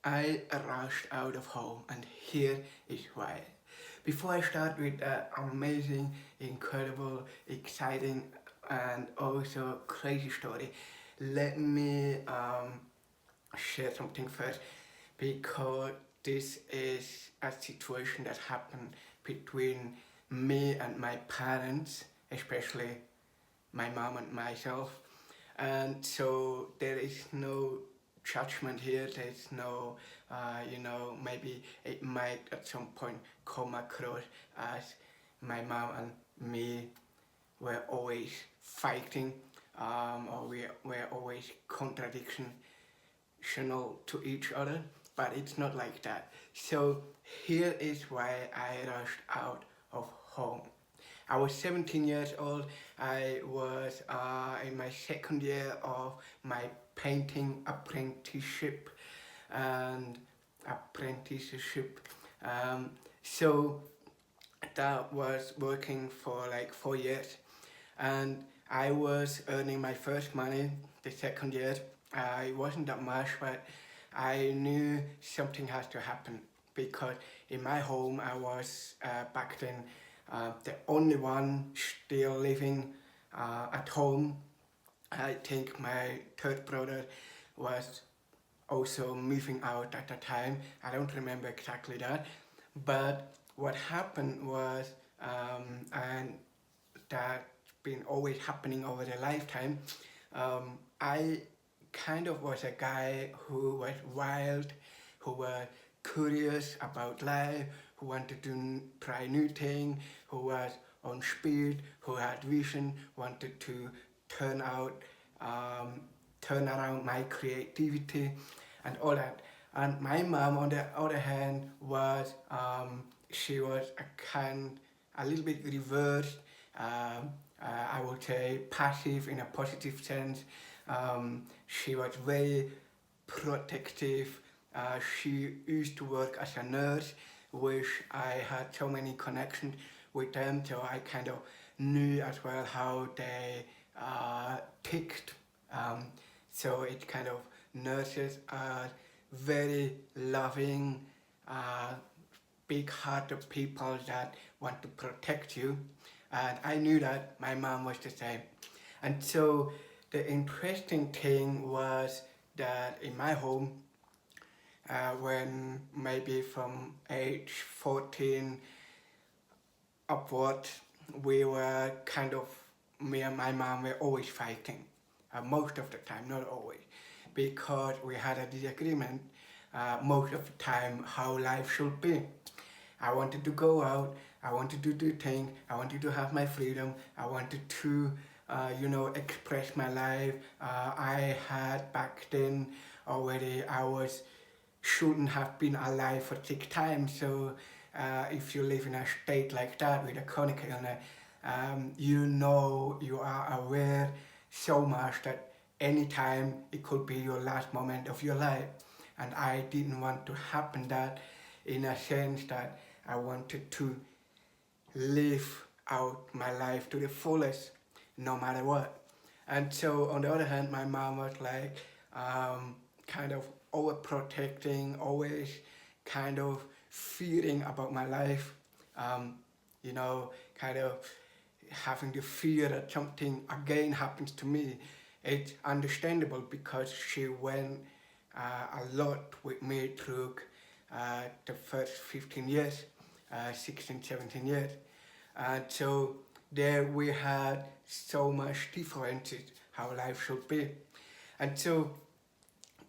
I rushed out of home, and here is why. Before I start with that amazing, incredible, exciting, and also crazy story, let me share something first, because this is a situation that happened between me and my parents, especially my mom and myself. And so there is no judgment here. There's no, maybe it might at some point come across as my mom and me were always fighting, or we were always contradictional to each other, but it's not like that. So here is why I rushed out of home. I was 17 years old. I was in my second year of my painting apprenticeship and apprenticeship. So that was working for like 4 years, and I was earning my first money the second year. It wasn't that much, but I knew something has to happen, because in my home I was back then the only one still living at home. I think my third brother was also moving out at the time. I don't remember exactly that. But what happened was, and that's been always happening over the lifetime, I kind of was a guy who was wild, who was curious about life, who wanted to try new things, who was on speed, who had vision, wanted to turn out, turn around my creativity and all that. And my mom, on the other hand, was she was a little bit reversed. I would say passive in a positive sense. She was very protective. She used to work as a nurse, which I had so many connections with them, so I kind of knew as well how they ticked. So it kind of nurses are very loving, big-hearted people that want to protect you, and I knew that my mom was the same. And so the interesting thing was that in my home, when maybe from age 14 upward, we were kind of, me and my mom were always fighting, most of the time, not always, because we had a disagreement most of the time how life should be. I wanted to go out, I wanted to do things, I wanted to have my freedom, I wanted to, express my life. I had back then already, shouldn't have been alive for 6 times, so if you live in a state like that with a chronic illness, you are aware so much that anytime it could be your last moment of your life. And I didn't want to happen that, in a sense that I wanted to live out my life to the fullest, no matter what. And so on the other hand, my mom was like kind of overprotecting, always kind of fearing about my life, kind of having the fear that something again happens to me. It's understandable, because she went a lot with me through the first 15 years, 16, 17 years. And so there we had so much differences how life should be. And so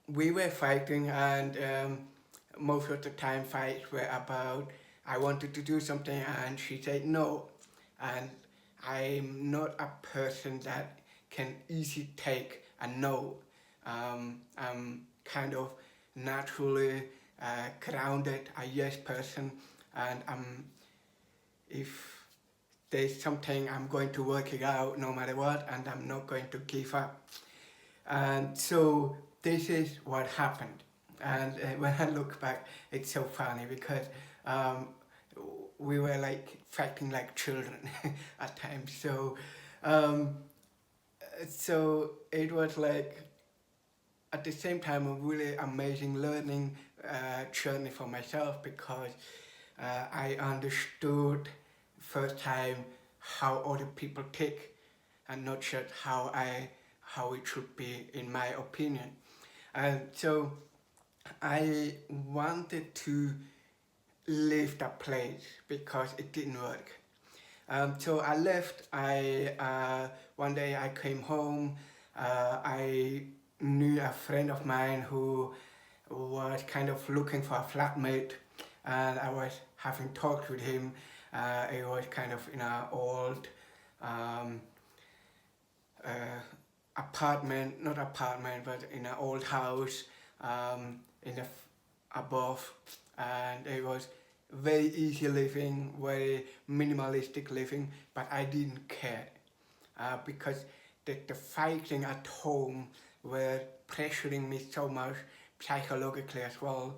we were fighting, and most of the time fights were about I wanted to do something and she said no. And I'm not a person that can easily take a no. I'm kind of naturally grounded, a yes person, and if there's something, I'm going to work it out no matter what, and I'm not going to give up. And so this is what happened. And when I look back, it's so funny, because we were like fighting like children at times. So it was like, at the same time, a really amazing learning journey for myself, because I understood first time how other people think, and not just how it should be in my opinion. And so I wanted to leave that place because it didn't work. So I left. One day I came home. I knew a friend of mine who was kind of looking for a flatmate, and I was having talks with him. It was kind of in an old um, not apartment, but in an old house in the above, and it was very easy living, very minimalistic living, but I didn't care because the fighting at home were pressuring me so much psychologically as well,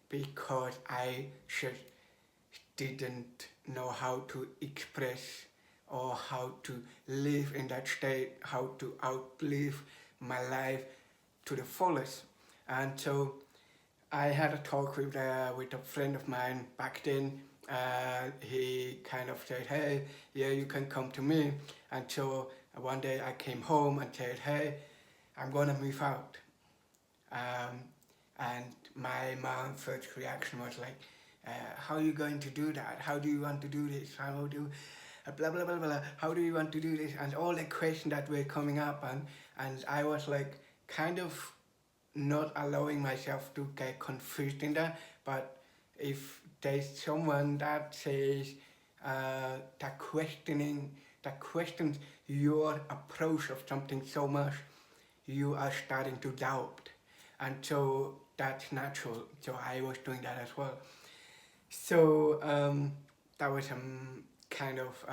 because I just didn't know how to express or how to live in that state, how to outlive my life to the fullest. And so I had a talk with a friend of mine back then. He kind of said, hey, yeah, you can come to me. And so one day I came home and said, hey, I'm gonna move out. And my mom's first reaction was like, how are you going to do that? How do you want to do this? How do blah blah blah blah, how do you want to do this? And all the questions that were coming up, and I was like kind of not allowing myself to get confused in that. But if there's someone that says that questions your approach of something so much, you are starting to doubt. And so that's natural. So I was doing that as well. So that was kind of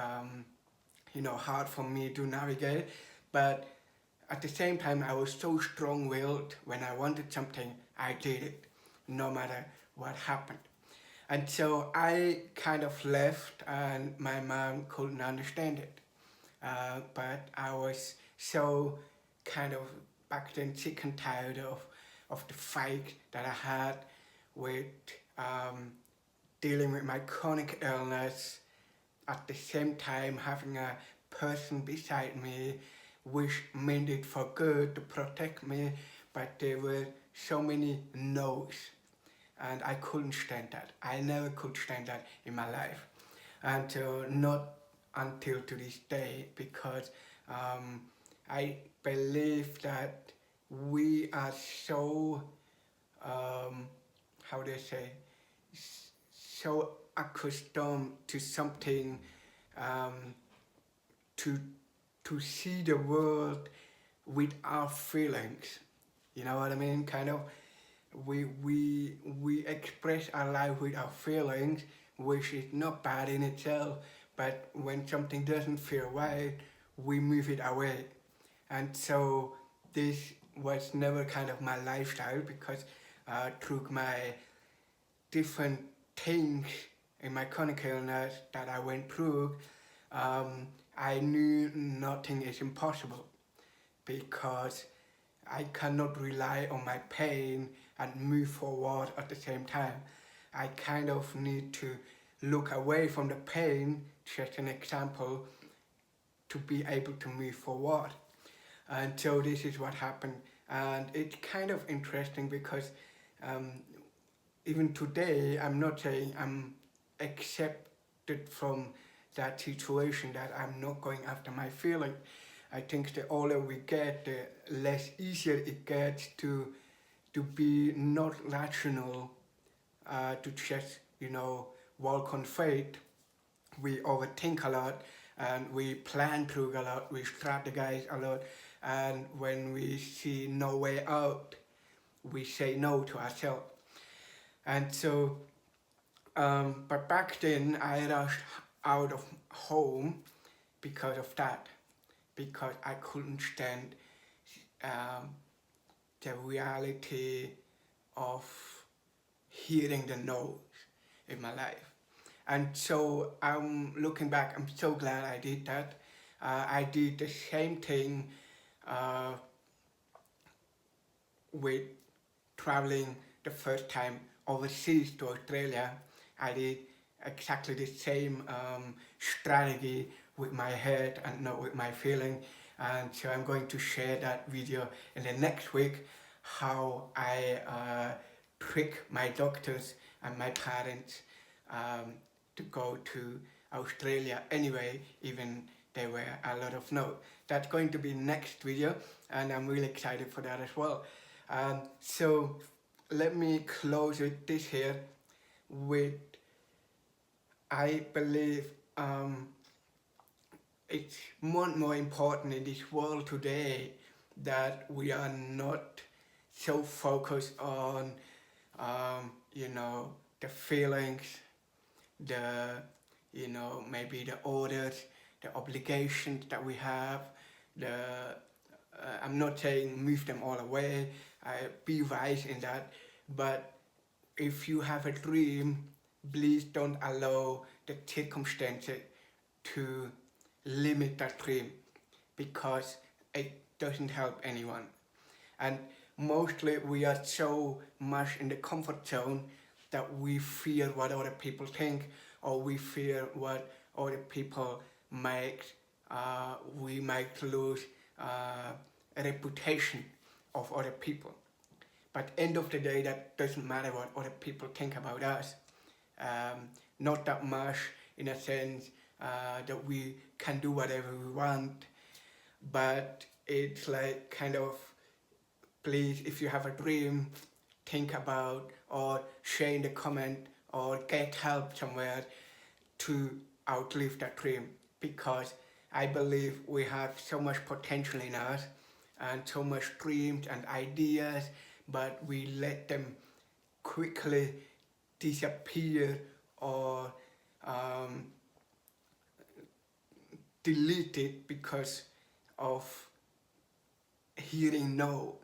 hard for me to navigate. But at the same time, I was so strong-willed. When I wanted something, I did it, no matter what happened. And so I kind of left, and my mom couldn't understand it. But I was so kind of back then sick and tired of the fight that I had with dealing with my chronic illness, at the same time having a person beside me which meant it for good to protect me, but there were so many no's, and I couldn't stand that. I never could stand that in my life, and not until to this day, because I believe that we are so, how do I say, so accustomed to something, to see the world with our feelings. You know what I mean? Kind of, we express our life with our feelings, which is not bad in itself. But when something doesn't feel right, we move it away. And so this was never kind of my lifestyle, because through my different things in my chronic illness that I went through, I knew nothing is impossible, because I cannot rely on my pain and move forward at the same time. I kind of need to look away from the pain, just an example, to be able to move forward. And so this is what happened. And it's kind of interesting, because even today, I'm not saying I'm accepted from that situation, that I'm not going after my feeling. I think the older we get, the less easier it gets to be not rational, to just, walk on faith. We overthink a lot, and we plan through a lot, we strategize a lot, and when we see no way out, we say no to ourselves. And so, but back then I rushed out of home because of that, because I couldn't stand the reality of hearing the no's in my life. And so looking back, I'm so glad I did that. I did the same thing with traveling the first time overseas to Australia, I did exactly the same strategy with my head and not with my feeling. And so I'm going to share that video in the next week, how I trick my doctors and my parents to go to Australia anyway, even there were a lot of no. That's going to be next video, and I'm really excited for that as well. So let me close with this here with, I believe it's more and more important in this world today that we are not so focused on the feelings, the maybe the orders, the obligations that we have. I'm not saying move them all away, be wise in that, but if you have a dream, please don't allow the circumstances to limit that dream, because it doesn't help anyone. And mostly we are so much in the comfort zone that we fear what other people think, or we fear what other people make. We might lose a reputation of other people. But end of the day, that doesn't matter what other people think about us. Not that much, in a sense that we can do whatever we want, but it's like kind of, please, if you have a dream, think about or share in the comment or get help somewhere to outlive that dream, because I believe we have so much potential in us and so much dreams and ideas, but we let them quickly disappear or delete it because of hearing no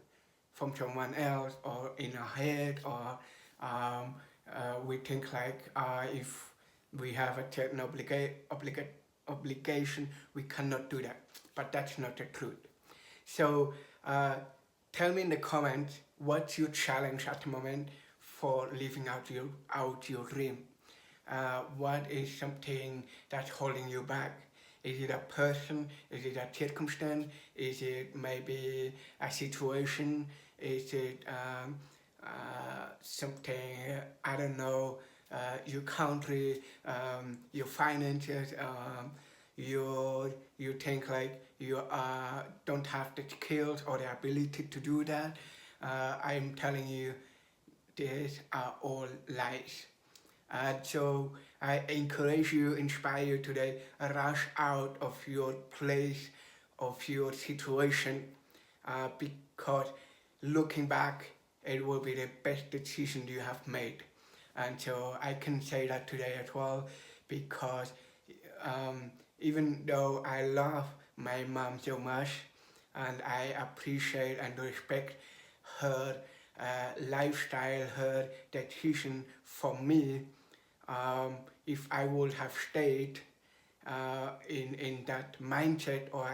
from someone else, or in our head, or we think like if we have a certain obligation, we cannot do that. But that's not the truth. So tell me in the comments, what's your challenge at the moment for living out your dream? What is something that's holding you back? Is it a person? Is it a circumstance? Is it maybe a situation? Is it something, I don't know, your country, your finances, you think like you don't have the skills or the ability to do that? I'm telling you, these are all lies. So I encourage you, inspire you today, rush out of your place, of your situation, because looking back, it will be the best decision you have made. And so I can say that today as well, because even though I love my mom so much, and I appreciate and respect her lifestyle, her decision for me, if I would have stayed in that mindset, or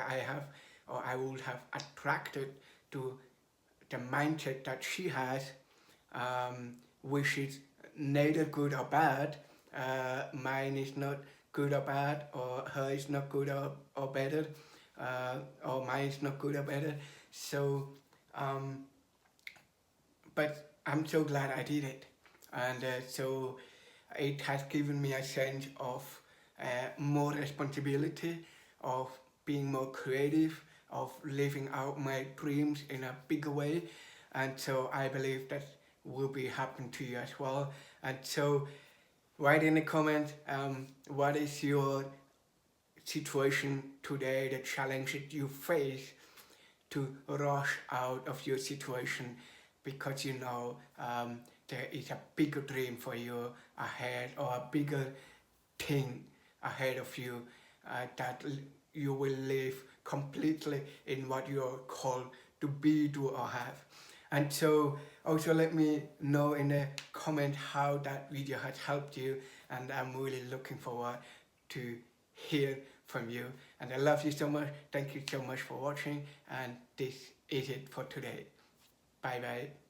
I would have attracted to the mindset that she has, which is neither good or bad. Mine is not good or bad, or her is not good or better, or mine is not good or better. So, but I'm so glad I did it, and so it has given me a sense of more responsibility, of being more creative, of living out my dreams in a bigger way. And so I believe that will be happening to you as well. And so write in the comment, what is your situation today, the challenge that you face to rush out of your situation, because you know there is a bigger dream for you ahead, or a bigger thing ahead of you, that you will live completely in what you're called to be, do, or have. And so also let me know in the comment how that video has helped you, and I'm really looking forward to hear from you. And I love you so much. Thank you so much for watching, and this is it for today. Bye bye.